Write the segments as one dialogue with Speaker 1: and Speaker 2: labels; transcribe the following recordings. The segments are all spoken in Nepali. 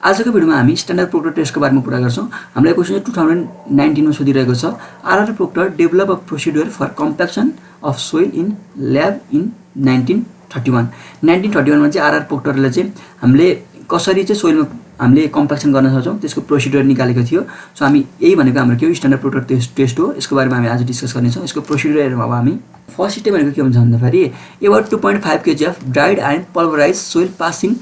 Speaker 1: आजको भिडियोमा हामी स्ट्यान्डर्ड प्रोक्टर टेस्टको बारेमा कुरा गर्छौँ। हामीलाई क्वेसन 2019 मा सोधिरहेको छ, R R Proctor develop a procedure for compaction of soil in lab in 1931। 1931 मा चाहिँ आरआर प्रोक्टरले चाहिँ हामीले कसरी चाहिँ सोइलमा हामीले कम्प्याक्सन गर्न सक्छौँ त्यसको प्रोसिड्युर निकालेको थियो। सो हामी यही भनेको हाम्रो के हो, स्ट्यान्डर्ड प्रोक्टर टेस्ट हो। यसको बारेमा हामी आज डिस्कस गर्नेछौँ। यसको प्रोसिड्युर अब हामी फर्स्ट स्टेप भनेको के हुन्छ भन्दाखेरि about 2.5 kg of dried and pulverise soil passing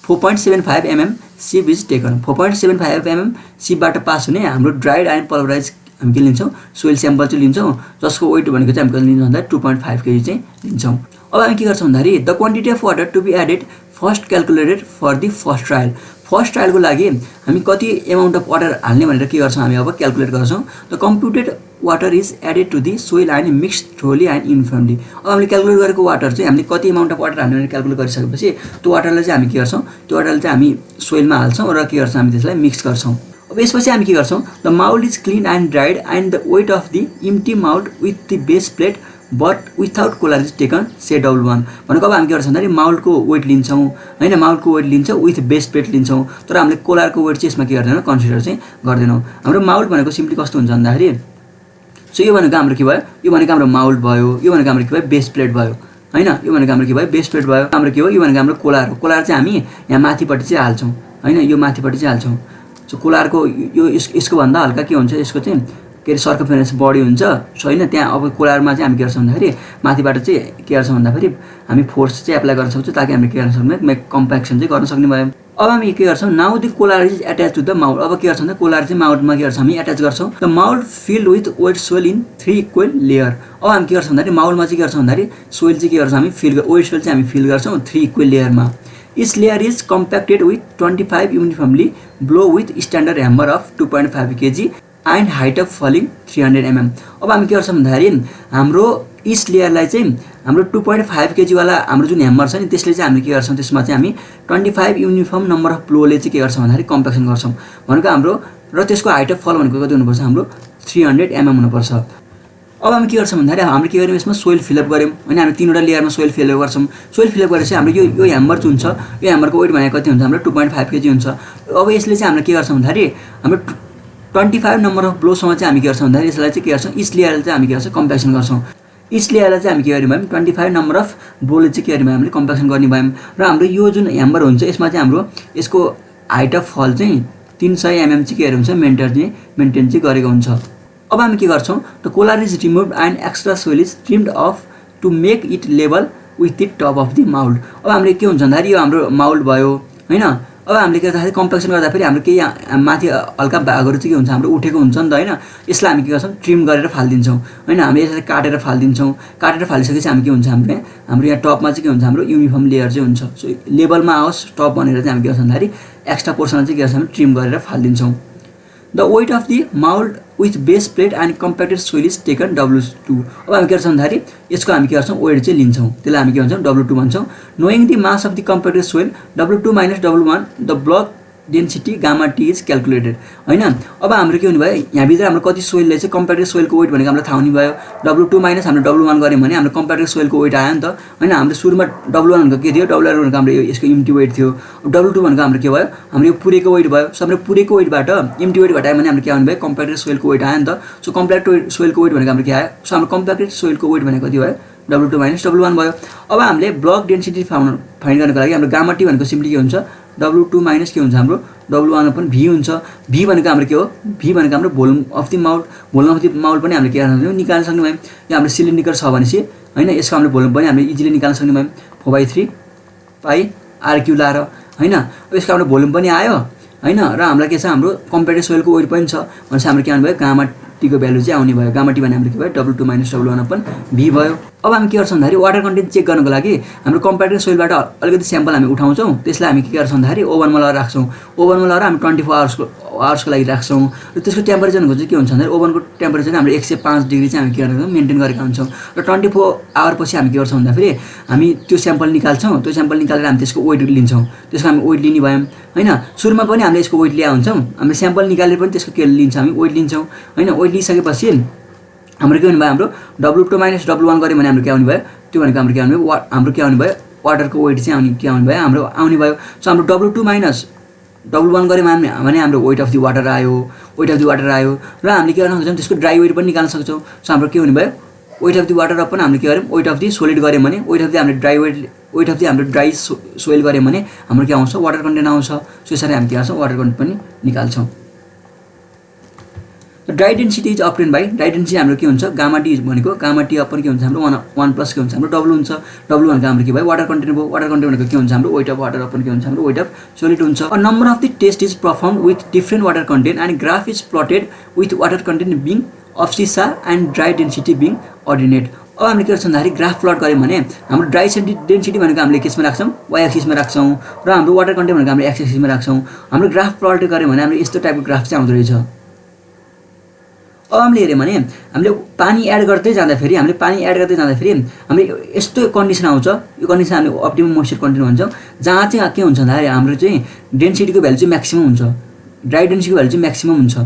Speaker 1: 4.75 mm sieve is taken. 4.75 mm सिपबाट पास हुने हाम्रो ड्राइड एन्ड पल्भराइज हामी के लिन्छौँ, सोइल स्याम्पल चाहिँ लिन्छौँ, जसको वेट भनेको चाहिँ हामी कति लिन्छौँ भन्दा 2.5 kg चाहिँ लिन्छौँ। अब हामी के गर्छौँ भन्दाखेरि the quantity of water to be added first calculated for the first trial. First ट्रायलको लागि हामी कति एमाउन्ट अफ वाटर हाल्ने भनेर के गर्छौँ हामी अब क्यालकुलेट गर्छौँ। The computed water is added to the soil and mix thoroughly and uniformly. अब हामीले क्यालकुलेट गरेको वाटर चाहिँ हामीले कति एमाउन्ट अफ वाटर हाल्ने भनेर क्यालकुलेट गरिसकेपछि त्यो वाटरलाई चाहिँ हामी के गर्छौँ, त्यो वाटरलाई चाहिँ हामी सोइलमा हाल्छौँ र के गर्छौँ हामी त्यसलाई मिक्स गर्छौँ। अब यसपछि हामी के गर्छौँ, the mould is clean and dried and the weight of the empty mould with the base plate but without collar is taken say W1 भनेको अब हामी के गर्छौँ भन्दाखेरि माउल्डको वेट लिन्छौँ होइन, माउल्डको वेट लिन्छौँ विथ बेस प्लेट लिन्छौँ, तर हामीले कोलारको वेट चाहिँ यसमा के गर्दैनौँ, कन्सिडर चाहिँ गर्दैनौँ। हाम्रो माउल्ड भनेको सिम्पली कस्तो हुन्छ भन्दाखेरि सो यो भनेको हाम्रो के भयो, यो भनेको हाम्रो माउल्ड भयो, यो भनेको हाम्रो के भयो बेस प्लेट भयो होइन, यो भनेको हाम्रो के भयो बेस प्लेट भयो। हाम्रो के हो, यो भनेको हाम्रो कोलार हो। कोलार चाहिँ हामी यहाँ माथिपट्टि चाहिँ हाल्छौँ होइन, यो माथिपट्टि चाहिँ हाल्छौँ। सो कोलारको यो यसको भन्दा हल्का के हुन्छ, यसको चाहिँ के अरे सर्कमफेरेन्स बढी हुन्छ सो होइन। त्यहाँ अब कोलारमा चाहिँ हामी के गर्छौँ भन्दाखेरि माथिबाट चाहिँ के गर्छौँ भन्दाखेरि हामी फोर्स चाहिँ एप्लाई गर्न सक्छौँ ताकि हामीले के गर्न सक्ने कम्प्याक्सन चाहिँ गर्न सक्ने भयो। अब हामी के गर्छौँ, now the collar is attach to the mould. अब के गर्छौँ भन्दा कोलार चाहिँ माउल्डमा के गर्छौँ हामी एट्याच गर्छौँ। The mould filled with wet soil in 3 equal layer. अब हामी के गर्छौँ भन्दाखेरि माउल्डमा चाहिँ के गर्छौँ भन्दाखेरि सोइल चाहिँ के गर्छौँ हामी फिल वेट सोइल चाहिँ हामी फिल गर्छौँ 3 इक्वल लेयरमा। Each layer is compacted with 25 uniformly blow with standard hammer of 2.5 kg and height of falling 300 mm। अब हामी के गर्छौँ भन्दाखेरि हाम्रो इच लेयरलाई चाहिँ हाम्रो 2.5 kg वाला हाम्रो जुन ह्यामर छ नि त्यसले चाहिँ हामीले के गर्छौँ, त्यसमा चाहिँ हामी 25 युनिफर्म नम्बर अफ ब्लोले चाहिँ के गर्छौँ भन्दाखेरि कम्प्याक्सन गर्छौँ भनेको हाम्रो, र त्यसको हाइट अफ फल भनेको कति हुनुपर्छ, हाम्रो 300 mm हुनुपर्छ। अब हामी के गर्छौँ भन्दाखेरि हामीले के गर्यौँ, यसमा सोइल फिलअप गऱ्यौँ होइन, हामी 3वटा लेयरमा सोइल फिलअप गर्छौँ। सोइल फिलअप गरेपछि हाम्रो यो ह्यामर जुन छ यो ह्यामरको वेट भनेको कति हुन्छ, हाम्रो 2.5 kg हुन्छ। अब यसले चाहिँ हामीले के गर्छौँ भन्दाखेरि हाम्रो 25 नम्बर अफ ब्लोसम्म चाहिँ हामी के गर्छौँ भन्दाखेरि यसलाई चाहिँ के गर्छौँ, इच लेयरलाई चाहिँ हामी के गर्छौँ कम्प्याक्सन गर्छौँ। इच लेयरलाई चाहिँ हामी के गर्ने भयौँ 25 नम्बर अफ ब्लोले चाहिँ के गर्ने भयौँ हामीले कम्प्याक्सन गर्ने भयौँ। र हाम्रो यो जुन ह्यामर हुन्छ यसमा चाहिँ हाम्रो यसको हाइट अफ फल चाहिँ 300 mm चाहिँ के हुन्छ मेन्टेन चाहिँ गरेको हुन्छ। अब हामी के गर्छौँ, the collar is remove and extra soil is trimmed off to make it level with the top of the mould. अब हामीले के हुन्छ भन्दाखेरि यो हाम्रो माउल्ड भयो होइन। अब हामीले के गर्दाखेरि कम्प्याक्सन गर्दाखेरि हाम्रो केही माथि हल्का भागहरू चाहिँ के हुन्छ हाम्रो उठेको हुन्छ नि त होइन, यसलाई हामी के गर्छौँ ट्रिम गरेर फालिदिन्छौँ होइन। हामी यसलाई काटेर फालिदिन्छौँ, काटेर फालिसकेपछि हामी के हुन्छ हाम्रो यहाँ टपमा चाहिँ के हुन्छ हाम्रो युनिफर्म लेयर चाहिँ हुन्छ। सो लेभलमा आओस् टप भनेर चाहिँ हामी के गर्छौँ भन्दाखेरि एक्स्ट्रा पोर्सनलाई चाहिँ के गर्छौँ हामी ट्रिम गरेर फालिदिन्छौँ। The weight of the mould with base plate and compacted soil is taken W2। अब हामी के गर्छौँ भन्दाखेरि यसको हामी के गर्छौँ वेट चाहिँ लिन्छौँ, त्यसलाई हामी के भन्छौँ W2 भन्छौँ। Knowing the mass of the compacted soil W2 - W1 the bulk density gamma t is calculated होइन। अब हाम्रो के हुने भयो, यहाँभित्र हाम्रो कति सोइलले चाहिँ कम्प्याक्टेड सोइलको वेट भनेको हामीलाई थाहा हुने भयो। W2 - हाम्रो W1 गऱ्यौँ भने हाम्रो कम्प्याक्टेड सोइलको वेट आयो नि त होइन। हाम्रो सुरुमा W1 भनेको के थियो, W1 भनेको हाम्रो यसको इम्टी वेट थियो, W2 भनेको हाम्रो के भयो, हाम्रो यो पुरेको वेट भयो। सो हाम्रो पुरेको वेटबाट इम्टी वेट घटायो भने हाम्रो के आउने भयो, कम्प्याक्टेड सोइलको वेट आयो नि त। सो कम्प्याक्टेड सोइलको वेट भनेको हाम्रो के आयो, सो हाम्रो कम्प्याक्टेड सोइलको वेट भनेको कति भयो, W2 - W1 भयो। अब हामीले ब्लक डेन्सिटी फाइन्ड गर्नको लागि हाम्रो गामा टी भनेको सिम्पली के हुन्छ, W2 - के हुन्छ हाम्रो W1 पनि V हुन्छ। V भनेको हाम्रो के हो, V भनेको हाम्रो volume of the mould. Volume of the mould पनि हामीले के गर्न सक्छौँ, निकाल्न सक्ने भयौँ। यो हाम्रो सिलिन्डर छ भनेपछि होइन यसको हाम्रो भोल्युम पनि हामीले इजिली निकाल्न सक्ने भयौँ 4/3 पाइ RQ लाएर होइन। अब यसको हाम्रो भोल्युम पनि आयो होइन, र हामीलाई के छ हाम्रो कम्प्याक्टेड सोइलको वेट पनि छ भनेपछि हाम्रो के आउने भयो, गामा टीको भ्यालु चाहिँ आउने भयो। गामा टी भने हाम्रो के भयो, W2 - W1 अपन V भयो। अब हामी के गर्छौँ भन्दाखेरि वाटर कन्टेन्ट चेक गर्नको लागि हाम्रो कम्प्याक्टेड सोइलबाट अलिकति स्याम्पल हामी उठाउँछौँ, त्यसलाई हामी के गर्छौँ भन्दाखेरि ओभनमा लगाएर राख्छौँ। ओभनमा लगाएर हामी 24 आवर्सको लागि राख्छौँ र त्यसको टेम्परेचर भनेको चाहिँ के हुन्छ भन्दाखेरि ओभनको टेम्परेचर हाम्रो 105 डिग्री चाहिँ हामी के गरेर मेन्टेन गरेका हुन्छौँ। र 24 आवर पछि हामी के गर्छौँ भन्दाखेरि हामी त्यो स्याम्पल निकाल्छौँ। त्यो स्याम्पल निकालेर हामी त्यसको वेट लिन्छौँ, त्यसको हामी वेट लिने भयौँ होइन। सुरुमा पनि हामीले यसको वेट लिएर हुन्छौँ, हामीले स्याम्पल निकालेर पनि त्यसको के लिन्छौँ हामी वेट लिन्छौँ होइन। वेट लिइसकेपछि हाम्रो के हुने भयो, हाम्रो W2 - W1 गऱ्यो भने हाम्रो के आउने भयो, त्यो भनेको हाम्रो के आउने भयो, हाम्रो के आउने भयो वाटरको वेट चाहिँ के आउने भयो, हाम्रो आउने भयो। सो हाम्रो W2 - W1 गऱ्यौँ भने हाम्रो वेट अफ द वाटर आयो, र हामीले के गर्न सक्छौँ त्यसको ड्राई वेट पनि निकाल्न सक्छौँ। सो हाम्रो के हुने भयो weight of the water upon हामीले के गर्यौँ वेट अफ द सोलिड गऱ्यौँ भने वेट अफ द हाम्रो ड्राई सोइल गऱ्यौँ भने हाम्रो के आउँछ वाटर कन्टेन्ट आउँछ। सो यसरी हामी के गर्छौँ वाटर कन्टेन्ट पनि निकाल्छौँ। Dry density is obtain by dry density हाम्रो के हुन्छ गामा डी भनेको गामा टी अपन के हुन्छ हाम्रो 1 प्लस के हुन्छ हाम्रो W हुन्छ। W भनेको हाम्रो के भयो वाटर कन्टेन्ट भयो। वाटर कन्टेन्ट भनेको के हुन्छ हाम्रो वेट अफ वाटर अपन के हुन्छ हाम्रो वेट अफ सोलिड हुन्छ। A number of the test is perform with different water content and graph is plotted with water content being abscissa and dry density being ordinate. अब हामीले के गर्छौँ भन्दाखेरि ग्राफ प्लट गऱ्यौँ भने हाम्रो ड्राई डेन्सिटी भनेको हामीले केसमा राख्छौँ वाइ एक्सिसमा राख्छौँ र हाम्रो वाटर कन्टेन्ट भनेको हामीले एक्स एक्सिसमा राख्छौँ। हाम्रो ग्राफ प्लट गऱ्यौँ भने हामीले यस्तो टाइपको ग्राफ चाहिँ आउँदो रहेछ। अब हामीले हेऱ्यौँ भने हामीले पानी एड गर्दै जाँदाखेरि हामीले यस्तो कन्डिसन आउँछ। यो कन्डिसन हामीले अप्टिमम मोइस्चर कन्टेन्ट भन्छौँ जहाँ चाहिँ के हुन्छ भन्दाखेरि हाम्रो चाहिँ डेन्सिटीको भ्यालु चाहिँ म्याक्सिमम हुन्छ, ड्राई डेन्सिटीको भ्यालु चाहिँ म्याक्सिमम हुन्छ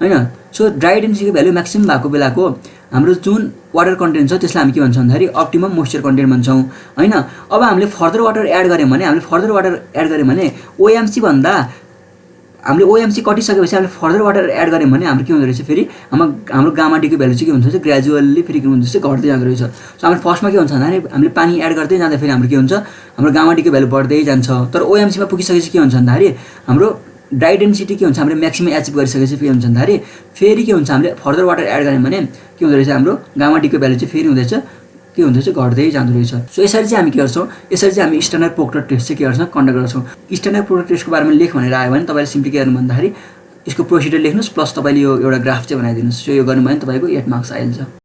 Speaker 1: हैन। सो ड्राई डेन्सिटीको भ्यालु म्याक्सिमम भएको बेलाको हाम्रो जुन वाटर कन्टेन्ट छ त्यसलाई हामी के भन्छौँ भन्दाखेरि अप्टिमम मोइस्चर कन्टेन्ट भन्छौँ हैन। अब हामीले फर्दर वाटर एड गऱ्यौँ भने ओएमसी भन्दा हामीले ओएमसी कटिसकेपछि हामीले फर्दर वाटर एड गऱ्यौँ भने हाम्रो के हुँदो रहेछ फेरि हाम्रो गामा डीको भ्यालु चाहिँ के हुन्छ ग्रेजुअल्ली फेरि के हुन्छ घट्दै जाँदो रहेछ। सो हाम्रो फर्स्टमा के हुन्छ भन्दाखेरि हामीले पानी एड गर्दै जाँदा फेरि हाम्रो के हुन्छ हाम्रो गामा डीको भ्यालु बढ्दै जान्छ। तर ओएमसीमा पुगिसकेपछि के हुन्छ भन्दाखेरि हाम्रो ड्राई डेन्सिटी के हुन्छ हामीले म्याक्सिमम एचिभ गरिसकेपछि के हुन्छ भन्दाखेरि फेरि के हुन्छ हामीले फर्दर वाटर एड गऱ्यौँ भने के हुँदो रहेछ हाम्रो गामा डीको भ्यालु चाहिँ फेरि हुँदैछ के हुँदैछ घट्दै जाँदो रहेछ। सो यसरी चाहिँ हामी के गर्छौँ हामी स्ट्यान्डर्ड प्रोक्टर टेस्ट चाहिँ के गर्छौँ कन्डक्ट गर्छौँ। स्ट्यान्डर्ड प्रोक्टर टेस्टको बारेमा लेख भनेर आयो भने तपाईँले सिम्पली के गर्नु भन्दाखेरि यसको प्रोसिडर लेख्नुहोस् प्लस तपाईँले यो एउटा ग्राफ चाहिँ बनाइदिनुहोस्। सो यो गर्नुभयो भने तपाईँको 8 मार्क्स आइहाल्छ।